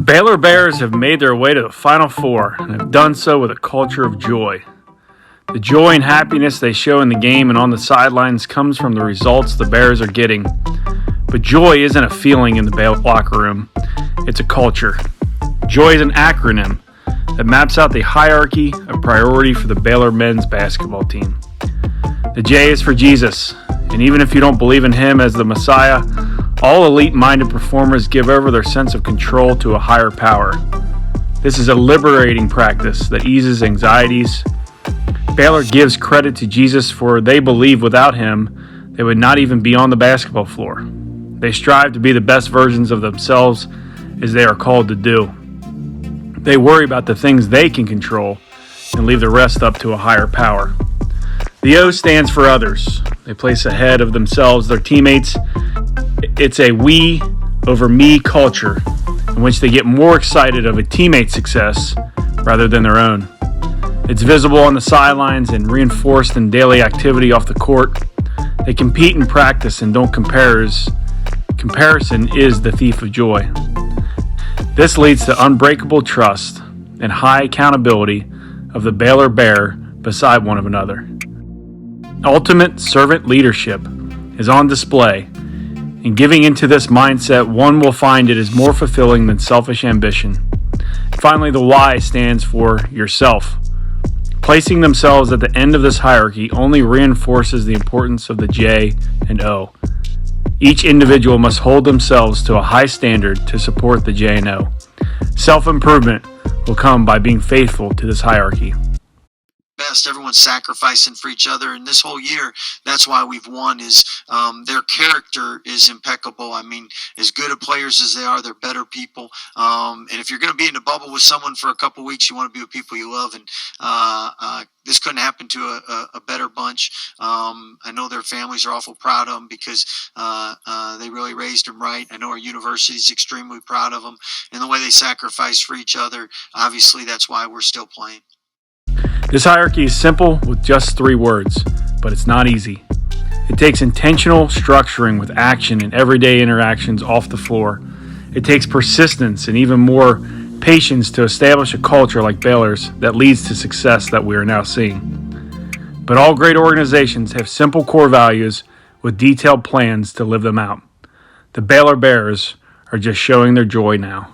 Baylor Bears have made their way to the Final Four and have done so with a culture of joy. The joy and happiness they show in the game and on the sidelines comes from the results the Bears are getting. But joy isn't a feeling in the Baylor locker room, it's a culture. Joy is an acronym that maps out the hierarchy of priority for the Baylor men's basketball team. The J is for Jesus, and even if you don't believe in him as the Messiah, all elite-minded performers give over their sense of control to a higher power. This is a liberating practice that eases anxieties. Baylor gives credit to Jesus, for they believe without him, they would not even be on the basketball floor. They strive to be the best versions of themselves as they are called to do. They worry about the things they can control and leave the rest up to a higher power. The O stands for others. They place ahead of themselves their teammates. It's a we over me culture in which they get more excited of a teammate's success rather than their own. It's visible on the sidelines and reinforced in daily activity off the court. They compete in practice and don't compare. Comparison is the thief of joy. This leads to unbreakable trust and high accountability of the Baylor Bear beside one of another. Ultimate servant leadership is on display. In giving into this mindset, one will find it is more fulfilling than selfish ambition. Finally, the Y stands for yourself. Placing themselves at the end of this hierarchy only reinforces the importance of the J and O. Each individual must hold themselves to a high standard to support the J and O. Self-improvement will come by being faithful to this hierarchy. Everyone's sacrificing for each other, and this whole year, that's why we've won. Is their character is impeccable. I mean, as good of players as they are, they're better people. And if you're going to be in a bubble with someone for a couple weeks, you want to be with people you love. And this couldn't happen to a better bunch. I know their families are awful proud of them because they really raised them right. I know our university is extremely proud of them and the way they sacrifice for each other. Obviously, that's why we're still playing. This hierarchy is simple with just 3 words, but it's not easy. It takes intentional structuring with action and everyday interactions off the floor. It takes persistence and even more patience to establish a culture like Baylor's that leads to success that we are now seeing. But all great organizations have simple core values with detailed plans to live them out. The Baylor Bears are just showing their joy now.